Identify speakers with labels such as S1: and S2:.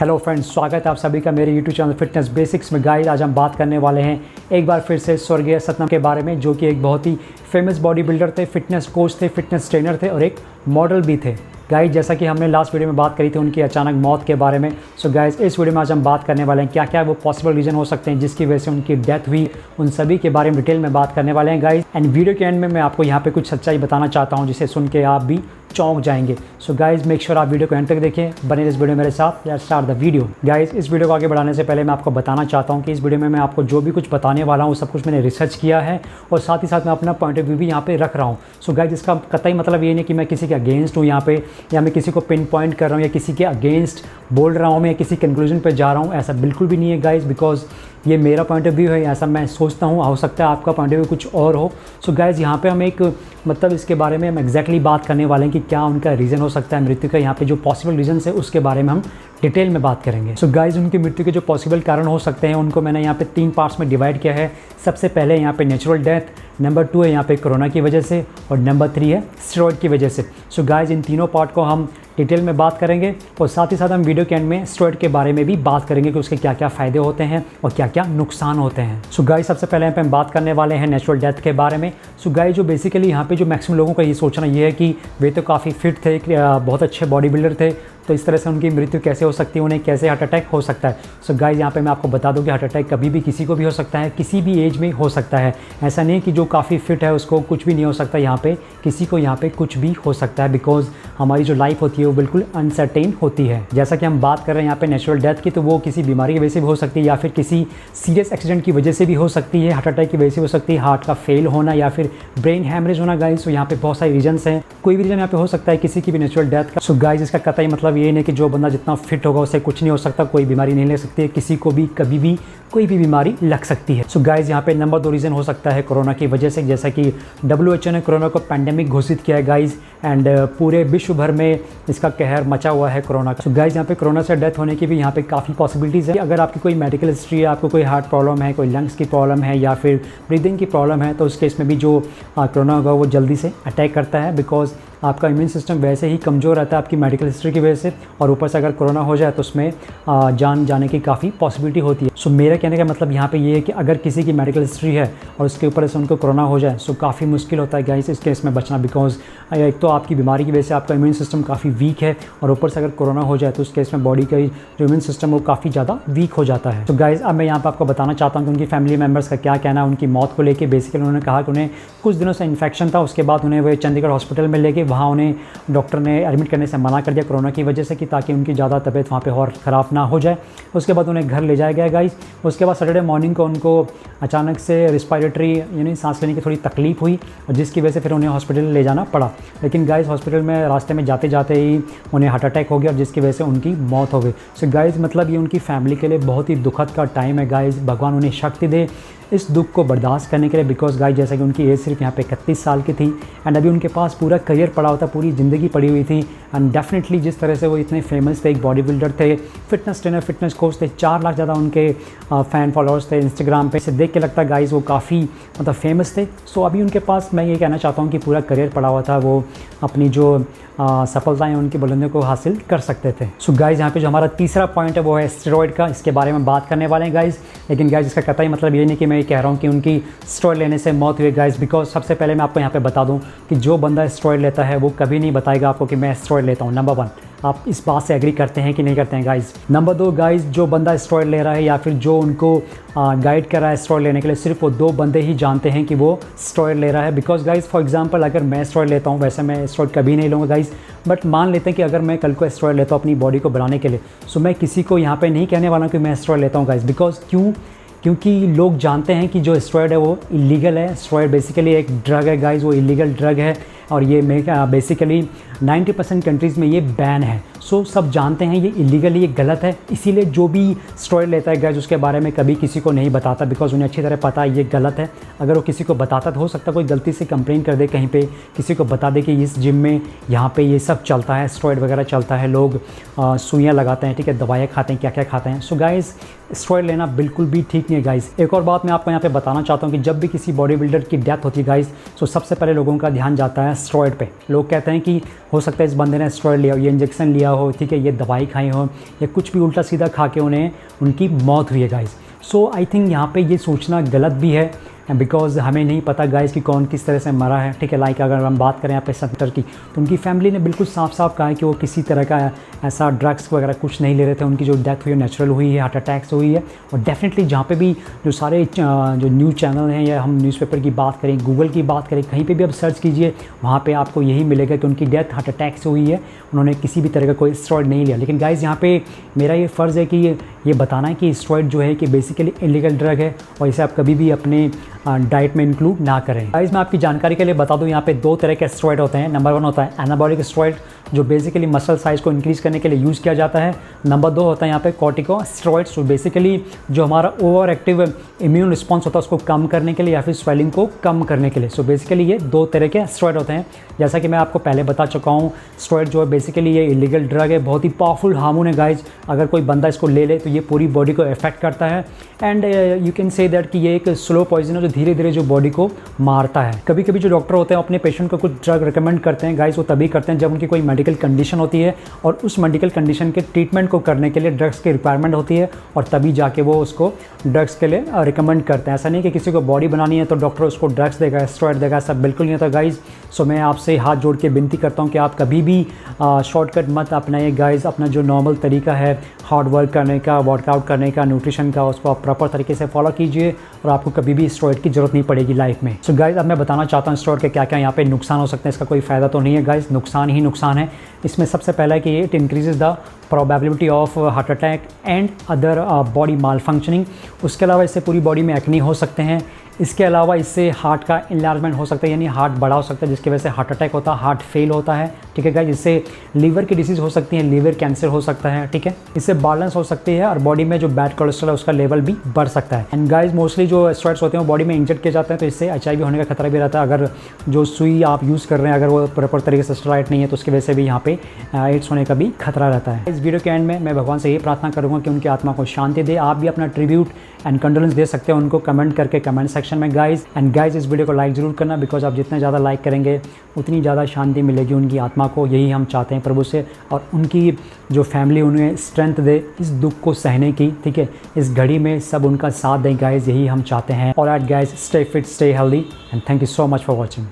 S1: Hello friends, स्वागत है आप सभी का मेरे यूट्यूब चैनल फिटनेस बेसिक्स में। गाइस, आज हम बात करने वाले हैं एक बार फिर से स्वर्गीय सतनाम के बारे में, जो कि एक बहुत ही फेमस बॉडी बिल्डर थे, फिटनेस कोच थे, फिटनेस ट्रेनर थे और एक मॉडल भी थे। गाइस, जैसा कि हमने लास्ट वीडियो में बात करी थी उनकी अचानक मौत के बारे में। सो गाइस, इस वीडियो में आज हम बात करने वाले हैं क्या क्या वो पॉसिबल रीज़न हो सकते हैं जिसकी वजह से उनकी डेथ हुई, उन सभी के बारे में डिटेल में बात करने वाले हैं गाइस। एंड वीडियो के एंड में मैं आपको यहाँ पे कुछ सच्चाई बताना चाहता हूँ जिसे सुन के आप भी चौंक जाएंगे। सो गाइज, मेक श्योर आप वीडियो को एंड तक देखें, बने इस वीडियो मेरे साथ। Let's start the video. Guys, इस वीडियो को आगे बढ़ाने से पहले मैं आपको बताना चाहता हूँ कि इस वीडियो में मैं आपको जो भी कुछ बताने वाला हूँ सब कुछ मैंने रिसर्च किया है और साथ ही साथ मैं अपना पॉइंट ऑफ व्यू भी यहाँ पे रख रहा हूँ। सो गाइज, इसका कतई मतलब ये नहीं कि मैं किसी के अगेंस्ट हूँ यहाँ पे, या मैं किसी को पिन पॉइंट कर रहा हूँ या किसी के अगेंस्ट बोल रहा हूँ मैं, किसी कंक्लूजन पर जा रहा हूँ, ऐसा बिल्कुल भी नहीं है गाइज। बिकॉज ये मेरा पॉइंट ऑफ व्यू है, ऐसा मैं सोचता हूँ। हो सकता है आपका पॉइंट ऑफ व्यू कुछ और हो। सो गाइज, यहाँ पे हम एक इसके बारे में हम एग्जैक्टली बात करने वाले हैं कि क्या उनका रीज़न हो सकता है मृत्यु का। यहाँ पे जो पॉसिबल रीज़न है उसके बारे में हम डिटेल में बात करेंगे। सो गाइज, उनकी मृत्यु के जो पॉसिबल कारण हो सकते हैं उनको मैंने यहाँ पे 3 पार्ट्स में डिवाइड किया है। सबसे पहले यहाँ पे नेचुरल डेथ, नंबर 2 है यहाँ पे कोरोना की वजह से, और नंबर 3 है स्टेरॉइड की वजह से। सो गाइज, इन तीनों पार्ट को हम डिटेल में बात करेंगे और साथ ही साथ हम वीडियो के एंड में स्टेरॉइड के बारे में भी बात करेंगे कि उसके क्या क्या फ़ायदे होते हैं और क्या क्या नुकसान होते हैं। सो गाइज, सबसे पहले यहाँ पे हम बात करने वाले हैं नेचुरल डेथ के बारे में। सो गाइज, जो बेसिकली यहाँ पे जो मैक्सिमम लोगों का ये सोचना ये है कि वे तो काफ़ी फिट थे, बहुत अच्छे बॉडी बिल्डर थे, तो इस तरह से उनकी मृत्यु कैसे हो सकती है, उन्हें कैसे हार्ट अटैक हो सकता है। सो गाइज, यहाँ पे मैं आपको बता दूं कि हार्ट अटैक कभी भी किसी को भी हो सकता है, किसी भी एज में हो सकता है। ऐसा नहीं कि जो काफ़ी फिट है उसको कुछ भी नहीं हो सकता। यहाँ पे किसी को यहाँ पे कुछ भी हो सकता है, बिकॉज हमारी जो लाइफ होती है वो बिल्कुल अनसर्टेन होती है। जैसा कि हम बात कर रहे हैं यहाँ पे नेचुरल डेथ की, तो वो किसी बीमारी की वजह से भी हो सकती है या फिर किसी सीरियस एक्सीडेंट की वजह से भी हो सकती है, हार्ट अटैक की वजह से हो सकती है, हार्ट का फेल होना या फिर ब्रेन हैमरेज होना। गाइज, तो यहाँ पे बहुत सारे रीजन्स हैं, कोई भी रीजन यहाँ पे हो सकता है किसी की भी नेचुरल डेथ का। सो गाइज, इसका कतई मतलब ये नहीं कि जो बंदा जितना फिट होगा उससे कुछ नहीं हो सकता, कोई बीमारी नहीं ले सकती है, किसी को भी कभी भी कोई भी बीमारी लग सकती है। सो गाइज, यहाँ पे नंबर 2 रीज़न हो सकता है कोरोना की वजह से, जैसा कि WHO ने कोरोना को पैंडेमिक घोषित किया है गाइज, एंड पूरे विश्व भर में इसका कहर मचा हुआ है कोरोना का। सो गाइज, यहाँ पे कोरोना से डेथ होने की भी यहाँ पे काफ़ी पॉसिबिलिटीज़ है। अगर आपकी कोई मेडिकल हिस्ट्री है, आपको कोई हार्ट प्रॉब्लम है, कोई लंग्स की प्रॉब्लम है या फिर ब्रीदिंग की प्रॉब्लम है, तो उस केस में भी जो कोरोना होगा वो जल्दी से अटैक करता है, बिकॉज आपका इम्यून सिस्टम वैसे ही कमज़ोर रहता है आपकी मेडिकल हिस्ट्री की वजह से, और ऊपर से अगर कोरोना हो जाए तो उसमें जान जाने की काफ़ी पॉसिबिलिटी होती है। सो मेरा कहने का मतलब यहाँ पे ये है कि अगर किसी की मेडिकल हिस्ट्री है और उसके ऊपर से उनको कोरोना हो जाए, सो काफ़ी मुश्किल होता है गाइस इस केस में बचना, बिकॉज एक तो आपकी बीमारी की वजह से आपका इम्यून सिस्टम काफ़ी वीक है, और ऊपर से अगर कोरोना हो जाए तो उस केस में बॉडी का जो इम्यून सिस्टम वो काफ़ी ज़्यादा वीक हो जाता है। तो गाइस, अब मैं यहाँ पर आपको बताना चाहता हूँ कि उनकी फैमिली मेम्बर्स का क्या कहना है उनकी मौत को लेकर। बेसिकली उन्होंने कहा कि उन्हें कुछ दिनों से इन्फेक्शन था, उसके बाद उन्हें वो चंडीगढ़ हॉस्पिटल में लेके वहाँ उन्हें डॉक्टर ने एडमिट करने से मना कर दिया कोरोना की वजह से, कि ताकि उनकी ज़्यादा तबीयत वहाँ पे और ख़राब ना हो जाए। उसके बाद उन्हें घर ले जाया गया गाइस। उसके बाद सैटरडे मॉर्निंग को उनको अचानक से रिस्पायरेटरी यानी सांस लेने की थोड़ी तकलीफ हुई, और जिसकी वजह से फिर उन्हें हॉस्पिटल ले जाना पड़ा। लेकिन गाइस, हॉस्पिटल में रास्ते में जाते जाते ही उन्हें हार्ट अटैक हो गया, और जिसकी वजह से उनकी मौत हो गई। सो गाइस, मतलब ये उनकी फैमिली के लिए बहुत ही दुखद का टाइम है गाइस। भगवान उन्हें शक्ति दे इस दुख को बर्दाश्त करने के लिए, बिकॉज गाइस जैसा कि उनकी एज सिर्फ यहाँ पे 31 साल की थी, एंड अभी उनके पास पूरा करियर पड़ा होता, पूरी ज़िंदगी पड़ी हुई थी। एंड डेफिनेटली जिस तरह से वो इतने फेमस थे, एक बॉडी बिल्डर थे, फिटनेस ट्रेनर, फिटनेस कोच थे, 4 लाख ज़्यादा उनके फ़ैन फॉलोअर्स थे इंस्टाग्राम पे। इसे देख के लगता है गाइस वो काफ़ी फेमस थे। सो अभी उनके पास मैं ये कहना चाहता हूँ कि पूरा करियर पड़ा हुआ था, वो अपनी जो सफलताएं उनकी बुलंदियों को हासिल कर सकते थे। सो गाइस, यहाँ पे जो हमारा तीसरा पॉइंट है वो है स्टेरॉइड का। इसके बारे में बात करने वाले हैं गाइस। लेकिन गाइस, इसका कतई मतलब ये नहीं कि मैं ये कह रहा हूँ कि उनकी स्टेरॉइड लेने से मौत हुई गाइस, बिकॉज सबसे पहले मैं आपको यहाँ पे बता दूँ कि जो बंदा स्टेरॉइड लेता है वो कभी नहीं बताएगा आपको कि मैं स्टेरॉइड लेता हूँ। नंबर 1, आप इस बात से एग्री करते हैं कि नहीं करते हैं गाइस। नंबर 2 गाइस, जो बंदा स्टेरॉइड ले रहा है या फिर जो उनको गाइड कर रहा है स्टेरॉइड लेने के लिए, सिर्फ वो 2 बंदे ही जानते हैं कि वो स्टेरॉइड ले रहा है। बिकॉज गाइस, फॉर एग्जांपल अगर मैं स्टेरॉइड लेता हूँ, वैसे मैं स्टेरॉइड कभी नहीं लूँगा गाइस, बट मान लेते हैं कि अगर मैं कल को स्टेरॉइड लेता हूँ अपनी बॉडी को बढ़ाने के लिए, सो मैं किसी को यहाँ पे नहीं कहने वाला हूँ कि मैं स्टेरॉइड लेता हूँ गाइस। बिकॉज क्योंकि लोग जानते हैं कि जो स्टेरॉइड है वो इलीगल है। स्टेरॉइड बेसिकली एक ड्रग है गाइस, वो इलीगल ड्रग है, और ये बेसिकली 90% कंट्रीज़ में ये बैन है। सो सब जानते हैं ये इलीगल, ये गलत है, इसीलिए जो भी स्टेरॉइड लेता है गाइस उसके बारे में कभी किसी को नहीं बताता, बिकॉज उन्हें अच्छी तरह पता है ये गलत है। अगर वो किसी को बताता तो हो सकता है कोई गलती से कंप्लेन कर दे कहीं पे, किसी को बता दे कि इस जिम में यहाँ पे ये सब चलता है, स्टेरॉइड वगैरह चलता है, लोग सुइयाँ लगाते हैं, ठीक है, दवाइयाँ खाते हैं, क्या क्या खाते हैं। सो गाइस, स्टेरॉइड लेना बिल्कुल भी ठीक नहीं है गाइस। एक और बात मैं आपको यहाँ पे बताना चाहता हूँ कि जब भी किसी बॉडी बिल्डर की डेथ होती है गाइस, तो सबसे पहले लोगों का ध्यान जाता है स्टेरॉइड पे। लोग कहते हैं कि हो सकता है इस बंदे ने स्टेरॉइड लिया, ये इंजेक्शन लिया हो, ठीक है, ये दवाई खाई हो या कुछ भी उल्टा सीधा खा के उन्हें उनकी मौत हुई है गाइस। सो आई थिंक यहाँ पे ये सोचना गलत भी है, बिकॉज हमें नहीं पता गाइस कि कौन किस तरह से मरा है, ठीक है। लाइक अगर हम बात करें यहाँ पे सेंटर की, तो उनकी फैमिली ने बिल्कुल साफ साफ कहा है कि वो किसी तरह का ऐसा ड्रग्स वगैरह कुछ नहीं ले रहे थे। उनकी जो डेथ हुई है नेचुरल हुई है, हार्ट अटैक से हुई है। और डेफिनेटली जहाँ पे भी जो सारे जो न्यूज़ चैनल हैं या हम न्यूज़पेपर की बात करें, गूगल की बात करें, कहीं पर भी आप सर्च कीजिए, वहाँ पर आपको यही मिलेगा कि उनकी डेथ हार्ट अटैक से हुई है। उन्होंने किसी भी तरह का कोई स्टेरॉइड नहीं लिया। लेकिन गाइज़ यहाँ पे मेरा ये फ़र्ज़ है कि ये बताना है कि स्टेरॉइड जो है कि बेसिकली इलीगल ड्रग है और इसे आप कभी भी अपने डाइट में इंक्लूड ना करें। गाइस मैं आपकी जानकारी के लिए बता दूं, यहाँ पे 2 तरह के स्टेरॉइड होते हैं। नंबर 1 होता है एनाबॉलिक स्टेरॉइड, जो बेसिकली मसल साइज़ को इंक्रीज़ करने के लिए यूज़ किया जाता है। नंबर 2 होता है यहाँ पे कॉर्टिकोस्टेरॉइड्स, जो बेसिकली जो हमारा ओवर एक्टिव इम्यून रिस्पॉन्स होता है उसको कम करने के लिए या फिर स्वेलिंग को कम करने के लिए। सो बेसिकली ये 2 तरह के स्टेरॉइड होते हैं। जैसा कि मैं आपको पहले बता चुका हूँ, स्टेरॉइड जो है बेसिकली ये इलीगल ड्रग है, बहुत ही पावरफुल हार्मोन है गाइज। अगर कोई बंदा इसको ले ले तो ये पूरी बॉडी को इफेक्ट करता है and you can say that कि ये एक स्लो पॉइजन है जो धीरे धीरे जो बॉडी को मारता है। कभी कभी जो डॉक्टर होते हैं अपने पेशेंट को कुछ ड्रग रिकमेंड करते हैं गाइज, वो तभी करते हैं जब उनकी कोई मेडिकल कंडीशन होती है और उस मेडिकल कंडीशन के ट्रीटमेंट को करने के लिए ड्रग्स की रिक्वायरमेंट होती है, और तभी जाके वो उसको ड्रग्स के लिए रिकमेंड करते हैं। ऐसा नहीं कि किसी को बॉडी बनानी है तो डॉक्टर उसको ड्रग्स देगा, स्टेरॉइड देगा, सब बिल्कुल नहीं होता गाइज। सो मैं आपसे हाथ जोड़ के विनती करता हूँ कि आप कभी भी शॉर्टकट मत अपनाइए गाइज। अपना जो नॉर्मल तरीका है हार्ड वर्क करने का, वर्कआउट करने का, न्यूट्रिशन का, उसको आप प्रॉपर तरीके से फॉलो कीजिए और आपको कभी भी स्टेरॉइड की ज़रूरत नहीं पड़ेगी लाइफ में। सो गाइज अब मैं बताना चाहता हूँ स्टेरॉइड के क्या क्या यहाँ पे नुकसान हो सकते हैं। इसका कोई फ़ायदा तो नहीं है गाइज, नुकसान ही नुकसान है। इसमें सबसे पहला है कि it increases the probability of heart attack and other body mall functioning. उसके अलावा इससे पूरी बॉडी में एक्ने हो सकते हैं। इसके अलावा इससे हार्ट का इनलार्जमेंट हो सकता है, यानी हार्ट बड़ा हो सकता है, जिसकी वजह से हार्ट अटैक होता है, हार्ट फेल होता है, ठीक है गाइस। इससे लीवर की डिसीज़ हो सकती है, लीवर कैंसर हो सकता है, ठीक है। इससे बैलेंस हो सकती है और बॉडी में जो बैड कोलेस्ट्रॉल है उसका लेवल भी बढ़ सकता है। एंड गाइस मोस्टली जो स्टेरॉइड्स होते हैं वो बॉडी में इंजेक्ट किए जाते हैं, तो इससे HIV होने का खतरा भी रहता है। अगर जो सुई आप यूज़ कर रहे हैं अगर वो प्रॉपर तरीके से स्टेरॉइड नहीं है तो उसकी वजह से भी यहाँ पे एड्स होने का भी खतरा रहता है। इस वीडियो के एंड में मैं भगवान से ये प्रार्थना करूँगा कि उनकी आत्मा को शांति दे। आप भी अपना ट्रिब्यूट एंड कंडोलेंस दे सकते हैं उनको कमेंट करके कमेंट सेक्शन में गाइज। एंड गाइज इस वीडियो को लाइक ज़रूर करना, बिकॉज आप जितने ज़्यादा लाइक करेंगे उतनी ज़्यादा शांति मिलेगी उनकी आत्मा को। यही हम चाहते हैं प्रभु से, और उनकी जो फैमिली उन्हें स्ट्रेंथ दे इस दुख को सहने की, ठीक है। इस घड़ी में सब उनका साथ दें गाइज, यही हम चाहते हैं। Alright guys, stay fit, stay healthy and thank you so much for watching.